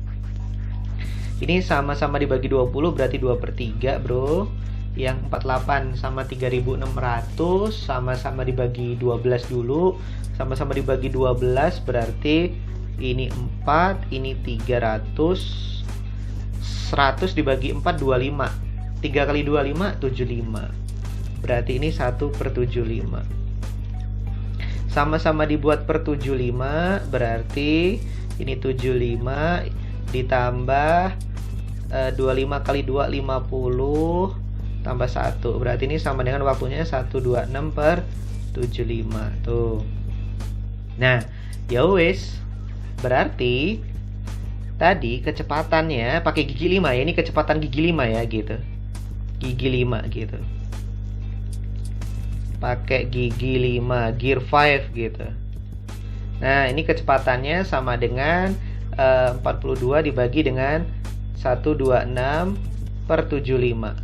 Ini sama-sama dibagi 20 berarti 2/3 bro. Yang 48 sama 3600 sama-sama dibagi 12 dulu. Sama-sama dibagi 12 berarti ini 4, ini 300. 100 dibagi 4 25. 3 kali 25 75. Berarti ini 1/75. Sama-sama dibuat per 75 berarti ini 75 ditambah 25 kali 2 50 tambah 1. Berarti ini sama dengan waktunya 126/75 tuh. Nah, ya wes. Berarti tadi kecepatannya pakai gigi 5 ya. Ini kecepatan gigi 5 ya gitu. Gigi 5 gitu. Pakai gigi 5, gear 5 gitu. Nah, ini kecepatannya sama dengan 42 dibagi dengan 126/75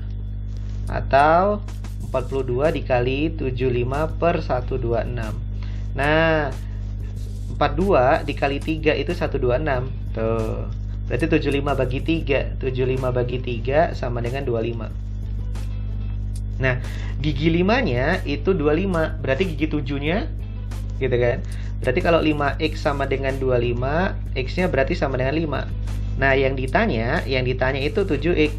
atau 42 dikali 75/126. Nah, 42 dikali 3 itu 126. Tuh. Berarti 75 bagi 3. 75 bagi 3 sama dengan 25. Nah, gigi 5-nya itu 25. Berarti gigi 7-nya gitu kan. Berarti kalau 5x sama dengan 25, x-nya berarti sama dengan 5. Nah, yang ditanya itu 7x.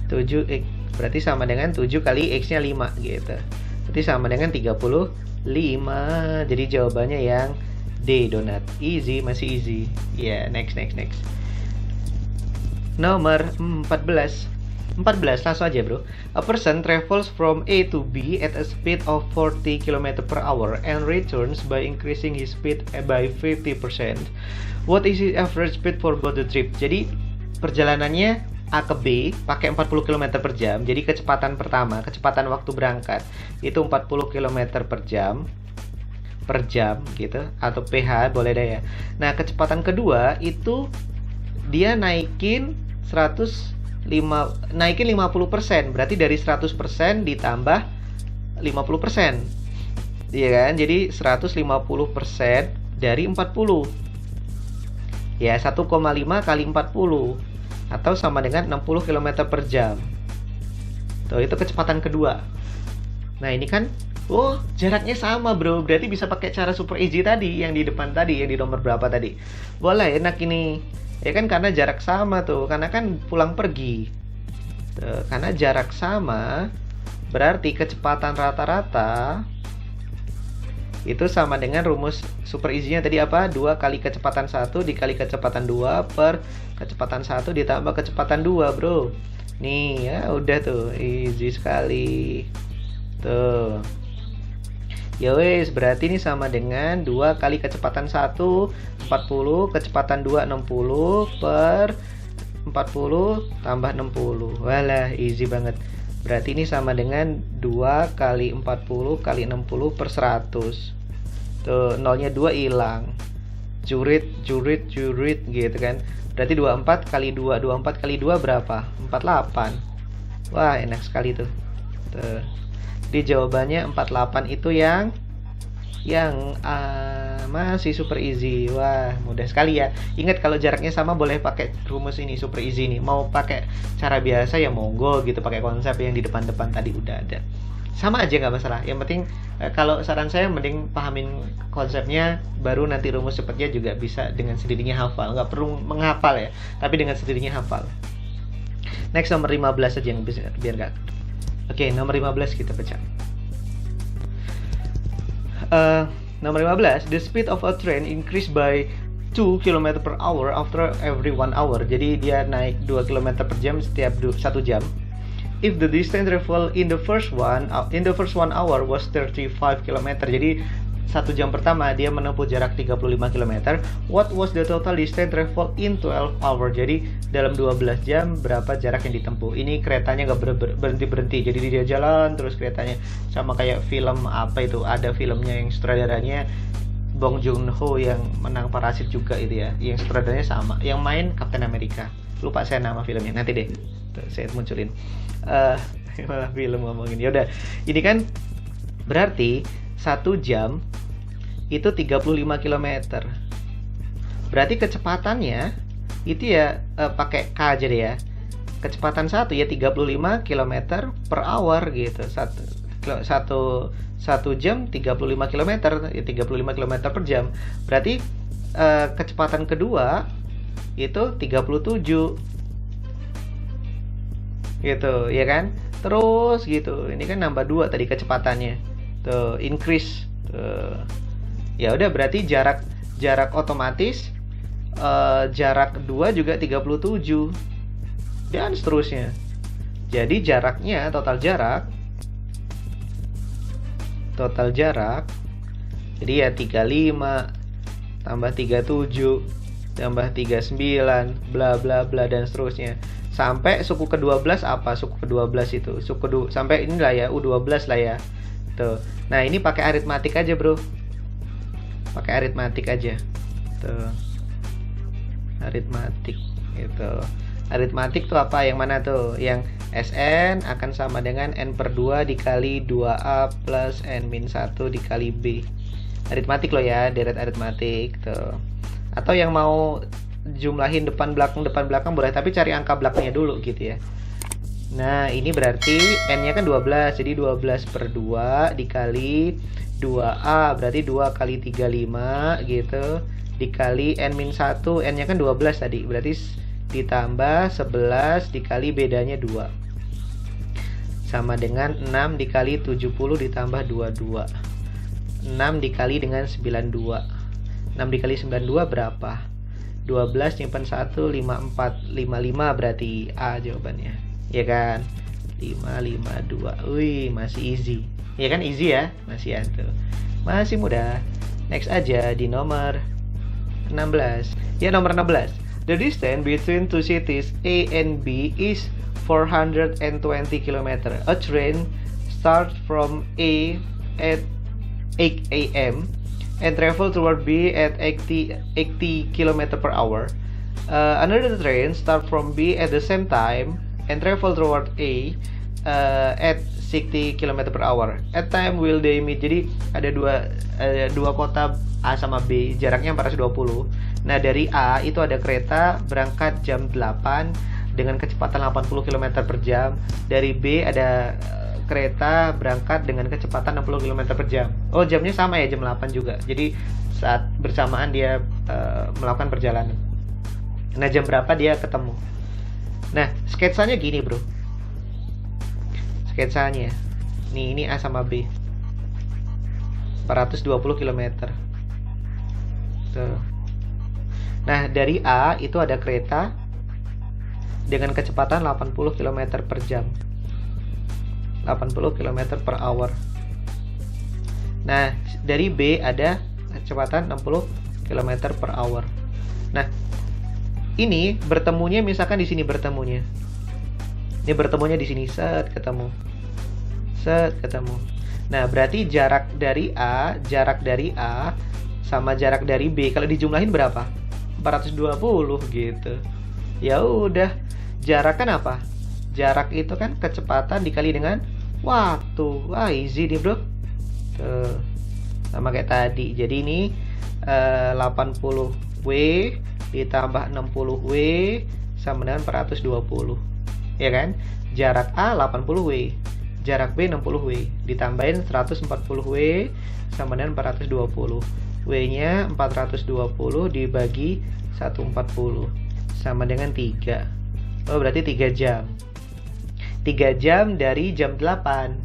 7x berarti sama dengan 7 kali x-nya 5 gitu. Berarti sama dengan 35. Jadi jawabannya yang D, donat. Easy, masih easy. Ya, next. Nomor 14, langsung aja bro. A person travels from A to B at a speed of 40 km per hour and returns by increasing his speed by 50%. What is his average speed for both the trip? Jadi perjalanannya A ke B pakai 40 km per jam. Jadi kecepatan pertama, kecepatan waktu berangkat itu 40 km per jam gitu, atau PH boleh deh ya. Nah, kecepatan kedua itu dia naikin 50%, berarti dari 100% ditambah 50%. Iya kan? Jadi 150% dari 40. Ya, 1,5 kali 40 atau sama dengan 60 km per jam. Tuh, itu kecepatan kedua. Nah, ini kan jaraknya sama, bro. Berarti bisa pakai cara super easy tadi yang di depan tadi, yang di nomor berapa tadi. Boleh, enak ini. Ya kan karena jarak sama tuh, karena kan pulang pergi. Tuh, karena jarak sama berarti kecepatan rata-rata itu sama dengan rumus super easy-nya tadi apa? 2 kali kecepatan 1 dikali kecepatan 2 per kecepatan 1 ditambah kecepatan 2, bro. Nih ya udah tuh, easy sekali. Tuh. Ya wes, berarti ini sama dengan 2 kali kecepatan 1 40, kecepatan 2 60 per 40 tambah 60. Walah, easy banget. Berarti ini sama dengan 2 kali 40 kali 60 per 100. Tuh, nolnya 2 hilang. Jurit gitu kan. Berarti 24 kali 2, 24 kali 2 berapa? 48. Wah, enak sekali tuh. Tuh. Di jawabannya 48 itu yang masih super easy. Wah, mudah sekali ya. Ingat kalau jaraknya sama boleh pakai rumus ini super easy nih. Mau pakai cara biasa ya monggo gitu, pakai konsep yang di depan-depan tadi udah ada. Sama aja nggak masalah. Yang penting kalau saran saya mending pahamin konsepnya, baru nanti rumus cepatnya juga bisa dengan sendirinya hafal. Nggak perlu menghafal ya, tapi dengan sendirinya hafal. Next nomor 15 aja yang biar nggak. Oke, nomor 15 kita baca. Nomor 15, the speed of a train increase by 2 km per hour after every 1 hour. Jadi dia naik 2 km per jam setiap 1 jam. If the distance travel in the first one hour was 35 km. Jadi 1 jam pertama dia menempuh jarak 35 km. What was the total distance travel in 12 hours? Jadi dalam 12 jam berapa jarak yang ditempuh? Ini keretanya nggak berhenti-berhenti. Jadi dia jalan terus keretanya, sama kayak film apa itu? Ada filmnya yang sutradaranya Bong Joon-ho yang menang Parasit juga itu ya. Yang sutradaranya sama, yang main Captain America. Lupa saya nama filmnya, nanti deh saya munculin. Malah film ngomongin. Yaudah, ini kan berarti 1 jam itu 35 km. Berarti kecepatannya itu ya pakai K aja deh ya. Kecepatan 1 ya 35 km per hour gitu. 1 jam 35 km ya 35 km per jam. Berarti kecepatan kedua itu 37 gitu ya kan. Terus gitu. Ini kan nambah 2 tadi kecepatannya. Tuh, increase. Tuh. Ya udah, berarti jarak otomatis jarak 2 juga 37 dan seterusnya. Jadi jaraknya total jarak jadi ya 35 tambah 37 tambah 39 bla bla bla dan seterusnya sampai suku ke-12 apa? Suku ke-12 itu sampai inilah ya U12 lah ya. Tuh. Nah, ini pakai aritmatik aja, Bro. Pakai aritmatik aja. Tuh. Aritmatik gitu. Aritmatik tuh apa? Yang mana tuh? Yang Sn akan sama dengan N per 2 dikali 2A plus N min 1 dikali B. Aritmatik loh ya, deret aritmatik tuh. Atau yang mau jumlahin depan belakang boleh, tapi cari angka belakangnya dulu gitu ya. Nah, ini berarti N-nya kan 12, jadi 12 per 2 dikali 2A, berarti 2 kali 35 gitu, dikali N min 1, N-nya kan 12 tadi, berarti ditambah 11 dikali bedanya 2. Sama dengan 6 dikali 70 ditambah 22. 6 dikali dengan 92. 6 dikali 92 berapa? 12 nyimpan 1, 54, 55 berarti A jawabannya. Ya kan? 552. Wih, masih easy. Ya kan easy ya? Masih ada. Masih mudah. Next aja di nomor 16. Ya, nomor 16. The distance between two cities A and B is 420 km. A train starts from A at 8 a.m. and travel toward B at 80 km per hour. Another train starts from B at the same time and travel toward A at 60 km per hour. At time will they meet? Jadi ada dua kota A sama B, jaraknya 420. Nah, dari A itu ada kereta berangkat jam 8 dengan kecepatan 80 km per jam. Dari B ada kereta berangkat dengan kecepatan 60 km per jam. Oh, jamnya sama ya, jam 8 juga. Jadi saat bersamaan dia melakukan perjalanan. Nah, jam berapa dia ketemu? Nah, sketsanya gini, Bro. Sketsanya. Nih, ini A sama B. 420 km. Tuh. Nah, dari A itu ada kereta dengan kecepatan 80 km per jam. 80 km per hour. Nah, dari B ada kecepatan 60 km per hour. Nah, ini bertemunya misalkan di sini bertemunya. Ini bertemunya di sini, set ketemu. Set ketemu. Nah, berarti jarak dari A sama jarak dari B kalau dijumlahin berapa? 420 gitu. Ya udah, jarak kan apa? Jarak itu kan kecepatan dikali dengan waktu. Wah, easy nih, Bro. Tuh. Sama kayak tadi. Jadi ini 80W ditambah 60W sama dengan 420. Ya kan? Jarak A 80W, jarak B 60W, ditambahin 140W sama dengan 420. W-nya 420 dibagi 140 sama dengan 3. Oh, berarti 3 jam. 3 jam dari jam 8.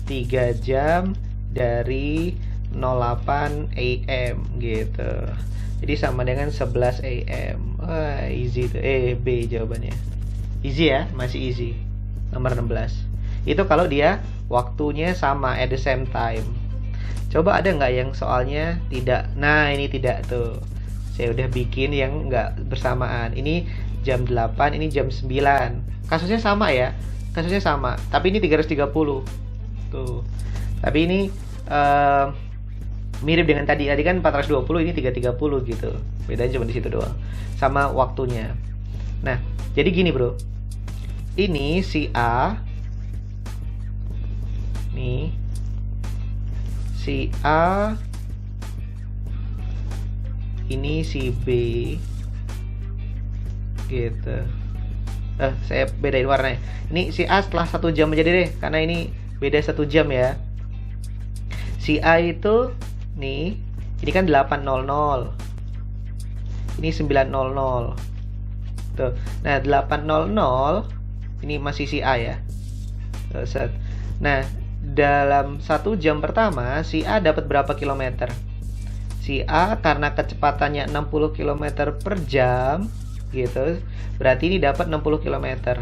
3 jam dari 08 AM gitu. Jadi sama dengan 11 AM. Wah, easy tuh. B jawabannya. Easy ya, masih easy. Nomor 16. Itu kalau dia waktunya sama at the same time. Coba ada nggak yang soalnya tidak? Nah, ini tidak tuh. Saya udah bikin yang nggak bersamaan. Ini jam 8, ini jam 9. Kasusnya sama ya. Kasusnya sama. Tapi ini 330. Tuh. Tapi ini mirip dengan tadi. Tadi kan 420, ini 330 gitu. Bedanya cuma di situ doang. Sama waktunya. Nah, jadi gini, Bro. Ini si A. Nih. Si A. Ini si B. Gitu. Saya bedain warnanya. Ini si A setelah 1 jam aja deh, karena ini beda 1 jam ya. Si A itu nih, ini kan 8.00. Ini 9.00. Tuh. Nah, 8.00 ini masih si A ya. Set. Nah, dalam 1 jam pertama si A dapat berapa kilometer? Si A karena kecepatannya 60 km per jam gitu, berarti ini dapat 60 km.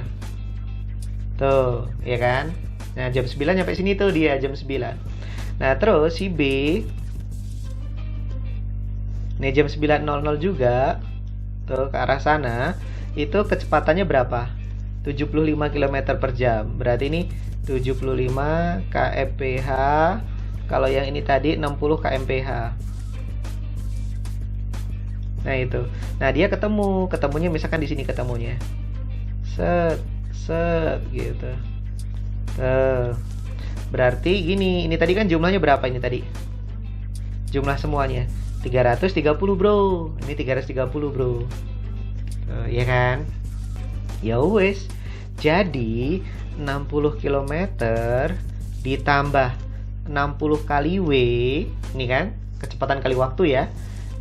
Tuh, ya kan? Nah, jam 9 sampai sini tuh dia jam 9. Nah, terus si B nih jam 9.00 juga tuh ke arah sana, itu kecepatannya berapa? 75 km per jam. Berarti ini 75 kmph. Kalau yang ini tadi 60 kmph. Nah, itu. Nah, dia ketemunya misalkan di sini ketemunya. Set gitu. Berarti gini, ini tadi kan jumlahnya berapa ini tadi? Jumlah semuanya 330, Bro. Ini 330, Bro. Ya kan? Ya wes. Jadi 60 km ditambah 60 kali W, ini kan kecepatan kali waktu ya,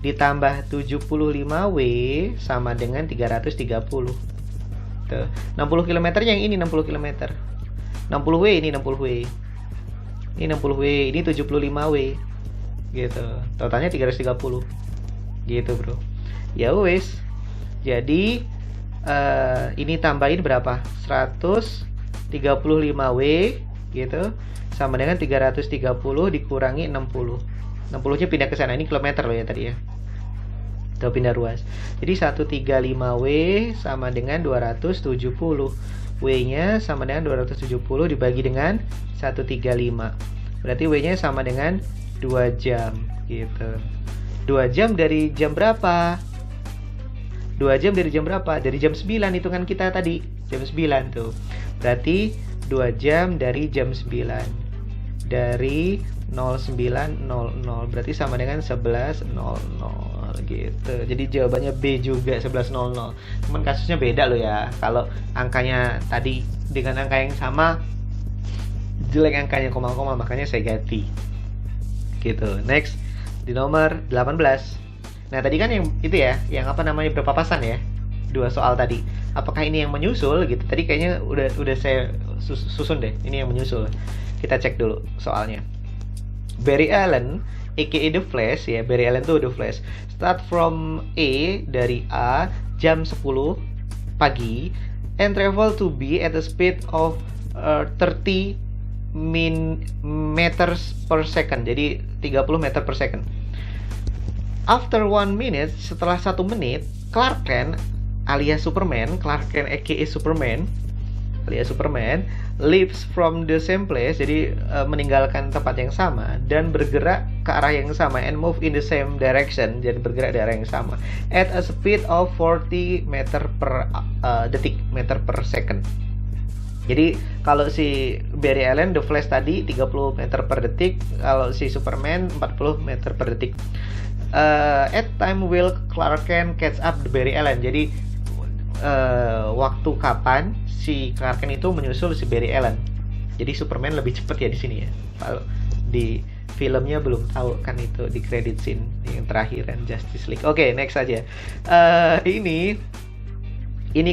ditambah 75W sama dengan 330. Tuh, 60 km yang ini 60 km. 60W ini 60W. Ini 60W, ini 75W. Gitu. Totalnya 330. Gitu, Bro. Ya wes. Jadi ini tambahin berapa? 135W gitu sama dengan 330 dikurangi 60. 60-nya pindah ke sana. Ini kilometer loh ya tadi ya. Tuh pindah ruas. Jadi 135W sama dengan 270. W-nya sama dengan 270 dibagi dengan 135. Berarti W-nya sama dengan 2 jam gitu. 2 jam dari jam berapa? 2 jam dari jam berapa? Dari jam 9 hitungan kita tadi. Jam 9 tuh. Berarti 2 jam dari jam 9. Dari 09.00. Berarti sama dengan 11.00 gitu. Jadi jawabannya B juga 11.00. Cuman kasusnya beda loh ya. Kalau angkanya tadi dengan angka yang sama, jelek angkanya koma-koma, makanya saya ganti. Gitu. Next di nomor 18. Nah, tadi kan yang itu ya, yang apa namanya berpapasan ya. 2 soal tadi. Apakah ini yang menyusul gitu? Tadi kayaknya udah saya susun deh. Ini yang menyusul. Kita cek dulu soalnya. Barry Allen, aka The Flash ya. Barry Allen tuh The Flash. Start from A, dari A jam 10 pagi and travel to B at a speed of 30 meters per second. Jadi 30 meter per second. After 1 minute, setelah 1 menit, Clark Kent alias Superman, Clark Kent aka Superman alias Superman, leaves from the same place, jadi meninggalkan tempat yang sama dan bergerak ke arah yang sama, and move in the same direction, jadi bergerak di arah yang sama, at a speed of 40 meter per detik, meter per second. Jadi kalau si Barry Allen, The Flash tadi 30 meter per detik, kalau si Superman 40 meter per detik. At time will Clark Kent catch up the Barry Allen. Jadi waktu kapan si Clark Kent itu menyusul si Barry Allen. Jadi Superman lebih cepat ya di sini ya. Kalau di filmnya belum tahu kan, itu di credit scene yang terakhir kan, Justice League. Oke, next aja. Ini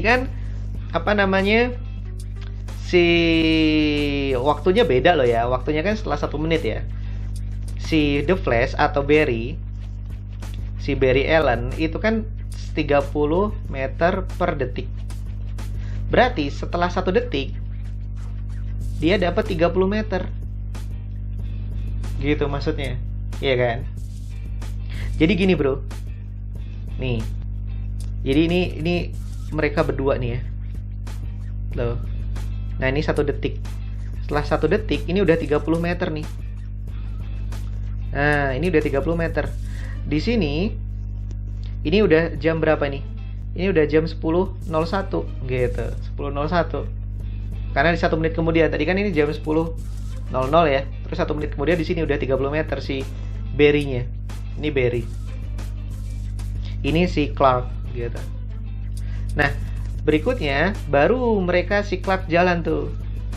kan apa namanya, si waktunya beda loh ya. Waktunya kan setelah 1 menit ya. Si The Flash atau si Barry Allen itu kan 30 meter per detik. Berarti setelah 1 detik dia dapat 30 meter. Gitu maksudnya. Iya kan? Jadi gini, Bro. Nih. Jadi ini mereka berdua nih ya. Loh. Nah, ini 1 detik. Setelah 1 detik ini udah 30 meter nih. Nah, ini udah 30 meter. Di sini ini udah jam berapa nih? Ini udah jam 10.01 gitu. 10.01. Karena di 1 menit kemudian, tadi kan ini jam 10.00 ya. Terus 1 menit kemudian di sini udah 30 meter si Barry-nya. Ini Barry. Ini si Clark gitu. Nah, berikutnya baru mereka si Clark jalan tuh.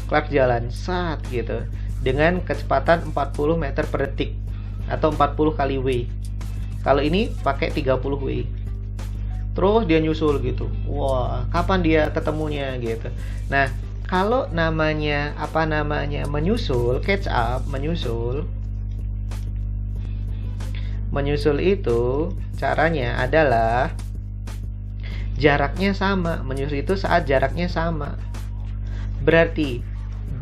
Clark jalan sat gitu dengan kecepatan 40 meter per detik atau 40 kali W. Kalau ini pakai 30 W. Terus dia nyusul gitu. Wah, kapan dia ketemunya gitu. Nah, kalau namanya menyusul, catch up, menyusul itu caranya adalah jaraknya sama. Menyusul itu saat jaraknya sama. Berarti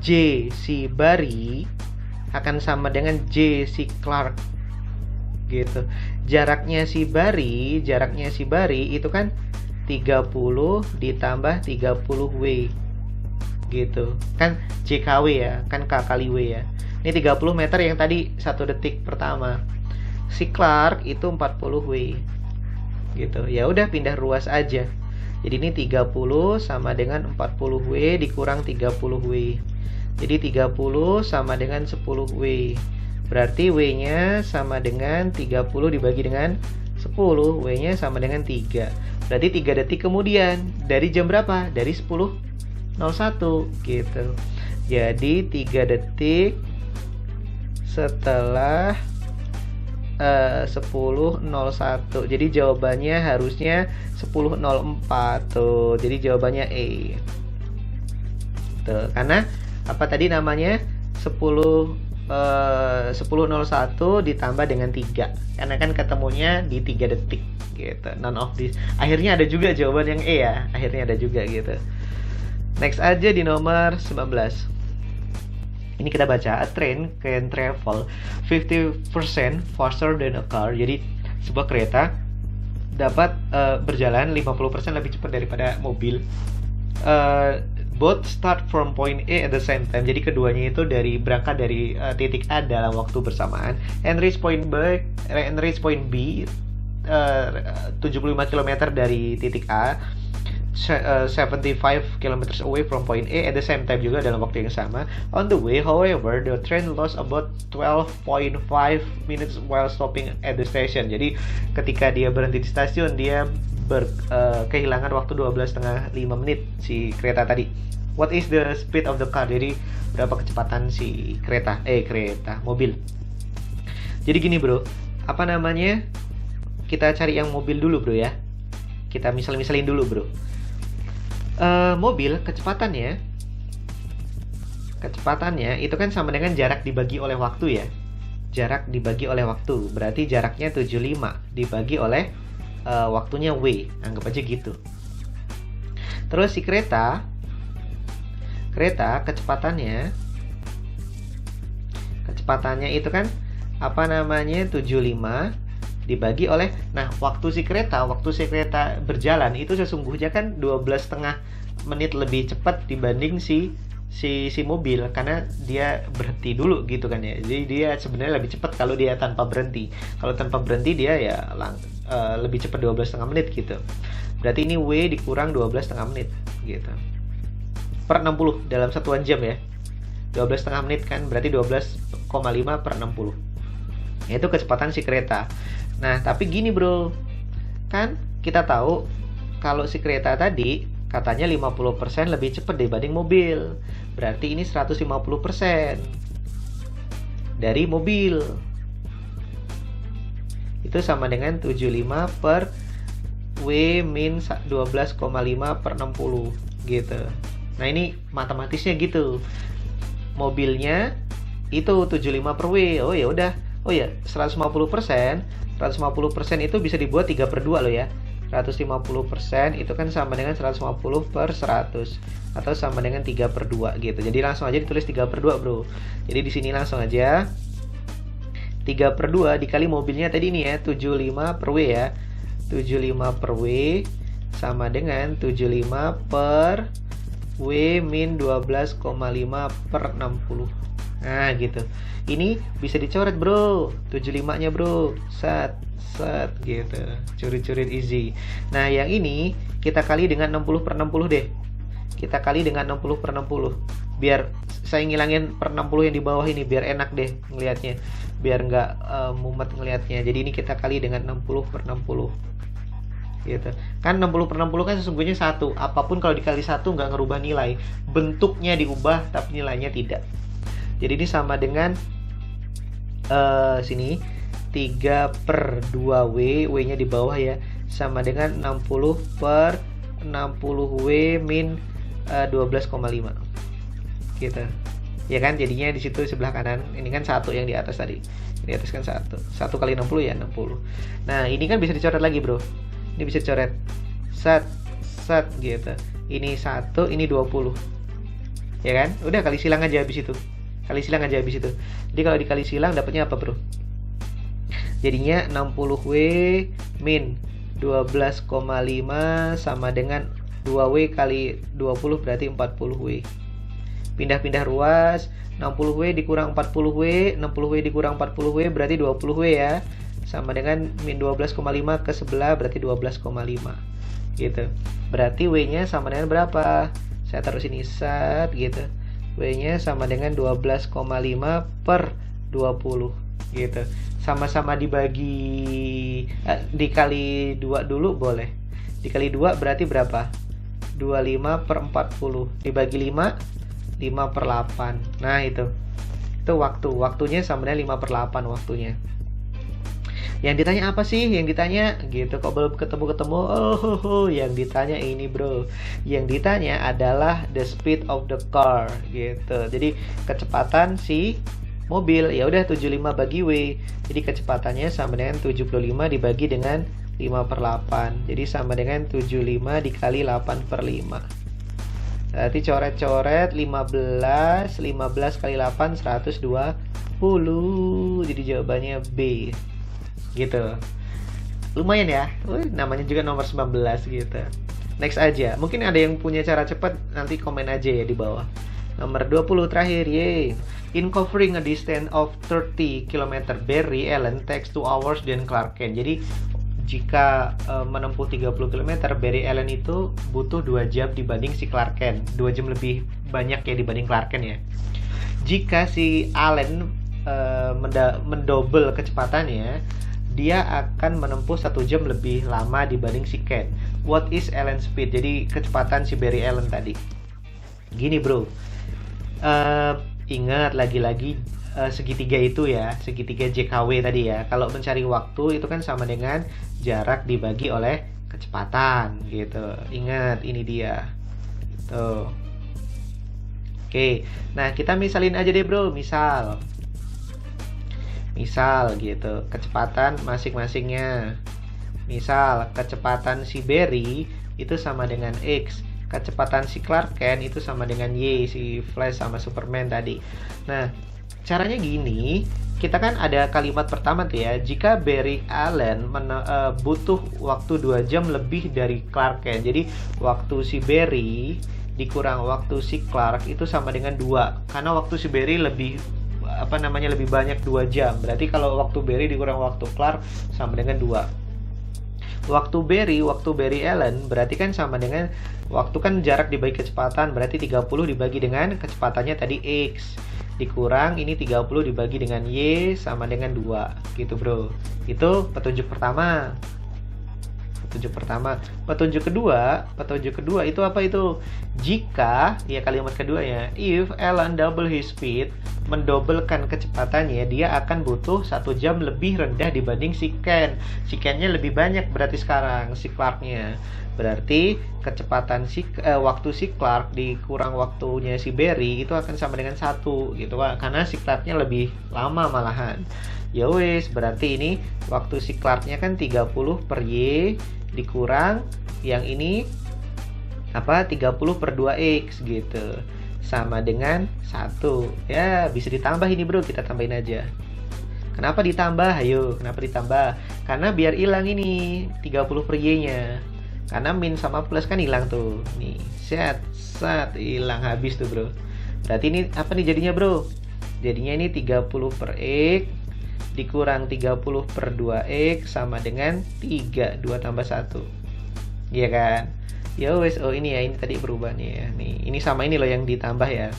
J si Barry akan sama dengan J si Clark gitu. Jaraknya si Barry itu kan 30 ditambah 30 W gitu. Kan JKW ya, kan K kali W ya. Ini 30 meter yang tadi 1 detik pertama. Si Clark itu 40 W gitu. Ya udah pindah ruas aja. Jadi ini 30 sama dengan 40 W dikurang 30 W. Jadi 30 sama dengan 10 W. Berarti W-nya sama dengan 30 dibagi dengan 10. W-nya sama dengan 3. Berarti 3 detik kemudian. Dari jam berapa? Dari 10.01 gitu. Jadi 3 detik setelah 10.01. Jadi jawabannya harusnya 10.04 tuh. Jadi jawabannya E. Tuh, karena apa tadi namanya? 10.01 ditambah dengan 3. Karena kan ketemunya di 3 detik gitu. None of this. Akhirnya ada juga jawaban yang E ya. Akhirnya ada juga gitu. Next aja di nomor 19. Ini kita baca, a train can travel 50% faster than a car. Jadi sebuah kereta dapat berjalan 50% lebih cepat daripada mobil. Both start from point A at the same time. Jadi keduanya itu berangkat dari titik A dalam waktu bersamaan. And reach point B 75 km dari titik A. 75 km away from point A at the same time juga dalam waktu yang sama. On the way, however, the train lost about 12.5 minutes while stopping at the station. Jadi ketika dia berhenti di stasiun, dia kehilangan waktu 12,5 menit si kereta tadi. What is the speed of the car? Jadi berapa kecepatan si mobil. Jadi gini, Bro. Apa namanya? Kita cari yang mobil dulu, Bro ya. Kita misalin dulu, Bro. Mobil kecepatannya itu kan sama dengan jarak dibagi oleh waktu ya. Jarak dibagi oleh waktu. Berarti jaraknya 75 dibagi oleh waktunya W. Anggap aja gitu. Terus si kereta kecepatannya itu kan apa namanya 75 dibagi oleh, nah waktu si kereta berjalan itu sesungguhnya kan 12,5 menit lebih cepat dibanding si mobil, karena dia berhenti dulu gitu kan ya. Jadi dia sebenarnya lebih cepat kalau dia tanpa berhenti. Kalau tanpa berhenti dia ya lebih cepat 12,5 menit gitu. Berarti ini W dikurang 12,5 menit gitu. Per 60 dalam satuan jam ya. 12,5 menit kan berarti 12,5 per 60. Itu kecepatan si kereta. Nah, tapi gini bro, kan kita tahu kalau si kereta tadi katanya 50% lebih cepat dibanding mobil. Berarti ini 150% dari mobil. Itu sama dengan 75 per W min 12,5 per 60 gitu. Nah, ini matematisnya gitu. Mobilnya itu 75 per W. Oh ya udah. Oh ya, 150% itu bisa dibuat 3/2 loh ya. 150% itu kan sama dengan 150 per 100 atau sama dengan 3/2 gitu. Jadi langsung aja ditulis 3/2 bro. Jadi di sini langsung aja 3/2 dikali mobilnya tadi nih ya, 75 per W ya. 75 per W sama dengan 75 per W min 12,5 per 60. Nah gitu. Ini bisa dicoret bro, 75-nya bro. Set gitu. Curi-curi easy. Nah yang ini kita kali dengan 60 per 60 deh. Kita kali dengan 60 per 60. Biar saya ngilangin per 60 yang di bawah ini, biar enak deh ngelihatnya. Biar nggak mumet ngelihatnya. Jadi ini kita kali dengan 60 per 60. Gitu. Kan 60 per 60 kan sesungguhnya 1. Apapun kalau dikali 1 nggak ngerubah nilai. Bentuknya diubah tapi nilainya tidak. Jadi ini sama dengan sini 3/2W, W-nya di bawah ya, sama dengan 60 per 60W min 12,5 gitu. Ya kan, jadinya di situ sebelah kanan. Ini kan 1 yang di atas tadi. Di atas kan 1. 1 kali 60 ya 60. Nah, ini kan bisa dicoret lagi, bro. Ini bisa dicoret. Set gitu. Ini 1, ini 20. Ya kan? Udah kali silang aja habis itu. Jadi kalau dikali silang dapatnya apa, bro? Jadinya 60W min 12,5 sama dengan 2W kali 20 berarti 40W. Pindah-pindah ruas, 60W dikurang 40W, 60W dikurang 40W berarti 20W ya. Sama dengan min 12,5 ke sebelah berarti 12,5. Gitu. Berarti W-nya sama dengan berapa? Saya taruh sini set gitu. W-nya sama dengan 12,5 per 20 gitu. Sama-sama dibagi dikali 2 dulu boleh. Dikali 2 berarti berapa? 25 per 40 dibagi 5 per 8. Nah itu waktunya sama dengan 5 per 8 waktunya. Yang ditanya apa sih? Yang ditanya gitu, kok belum ketemu-ketemu? Yang ditanya ini bro. Yang ditanya adalah the speed of the car gitu. Jadi kecepatan si mobil, ya udah 75 bagi W. Jadi kecepatannya sama dengan 75 dibagi dengan 5 per 8. Jadi sama dengan 75 dikali 8 per 5. Berarti coret-coret 15 kali 8 120. Jadi jawabannya B. Gitu. Lumayan ya. Namanya juga nomor 19 gitu. Next aja. Mungkin ada yang punya cara cepat, nanti komen aja ya di bawah. Nomor 20 terakhir, yeay. In covering a distance of 30 km, Barry Allen takes 2 hours than Clark Kent. Jadi jika menempuh 30 km, Barry Allen itu butuh 2 jam dibanding si Clark Kent. 2 jam lebih banyak ya dibanding Clark Kent ya. Jika si Allen mendouble kecepatannya, dia akan menempuh 1 jam lebih lama dibanding si Kent. What is Allen's speed? Jadi kecepatan si Barry Allen tadi. Gini bro, ingat lagi-lagi segitiga itu ya, segitiga JKW tadi ya. Kalau mencari waktu itu kan sama dengan jarak dibagi oleh kecepatan gitu. Ingat, ini dia. Tuh. Oke, nah kita misalin aja deh bro, misal gitu, kecepatan masing-masingnya. Misal kecepatan si Barry itu sama dengan X, kecepatan si Clark Kent itu sama dengan Y, si Flash sama Superman tadi. Nah, caranya gini, kita kan ada kalimat pertama tuh ya, jika Barry Allen butuh waktu 2 jam lebih dari Clark Kent. Jadi waktu si Barry dikurang waktu si Clark itu sama dengan 2, karena waktu si Barry lebih banyak 2 jam. Berarti kalau waktu Barry dikurang waktu Clark sama dengan 2. Waktu Barry Allen berarti kan sama dengan waktu kan jarak dibagi kecepatan, berarti 30 dibagi dengan kecepatannya tadi X dikurang ini 30 dibagi dengan Y sama dengan 2 gitu bro. Itu petunjuk pertama. Petunjuk kedua itu apa itu? Jika, ya kalimat keduanya, if Alan double his speed, mendobelkan kecepatannya, dia akan butuh 1 jam lebih rendah dibanding si Ken. Si Ken-nya lebih banyak berarti sekarang, si Clark-nya. Berarti kecepatan waktu si Clark dikurang waktunya si Barry itu akan sama dengan 1 gitu Pak. Karena si Clark-nya lebih lama malahan. Ya wes, berarti ini waktu si Clark-nya kan 30 per Y dikurang yang ini 30 per 2X gitu sama dengan 1. Ya bisa ditambah ini bro, kita tambahin aja. Kenapa ditambah? Ayo, kenapa ditambah? Karena biar hilang ini 30 per Y nya, karena min sama plus kan hilang tuh. Nih set hilang habis tuh bro. Berarti ini apa nih jadinya bro? Jadinya ini 30 per X dikurang 30 per 2X sama dengan 3, 2 tambah 1. Iya kan? Ya wes, oh ini ya, ini tadi berubah nih ya. Nih, ini sama ini loh yang ditambah ya.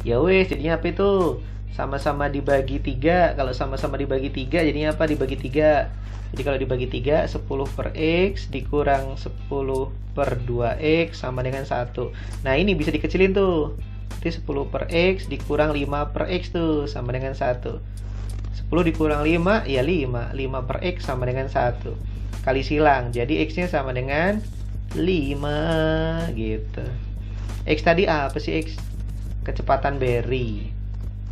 Ya wes, jadinya apa itu? Sama-sama dibagi 3. Kalau sama-sama dibagi 3 jadinya apa? Dibagi 3. Jadi kalau dibagi 3, 10 per X dikurang 10 per 2X sama dengan 1. Nah ini bisa dikecilin tuh. Jadi 10 per X dikurang 5 per X tuh sama dengan 1. 10 dikurang 5 ya 5 per X sama dengan 1 kali silang, jadi X nya sama dengan 5 gitu. X tadi apa sih X? Kecepatan Barry.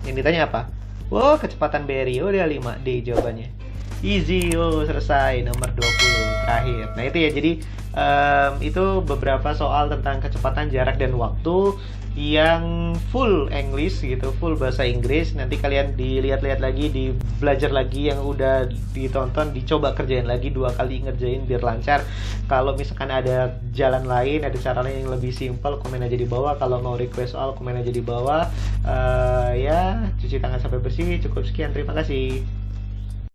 Yang ditanya apa? Wow, kecepatan Barry. Oh dia 5D jawabannya. Easy, oh selesai. Nomor 20 terakhir. Nah itu ya, jadi itu beberapa soal tentang kecepatan, jarak, dan waktu yang full English gitu, full bahasa Inggris. Nanti kalian dilihat-lihat lagi, belajar lagi yang udah ditonton, dicoba kerjain lagi 2 kali ngerjain biar lancar. Kalau misalkan ada jalan lain, ada cara lain yang lebih simpel, komen aja di bawah. Kalau mau request soal, komen aja di bawah. Ya, cuci tangan sampai bersih. Cukup sekian, terima kasih.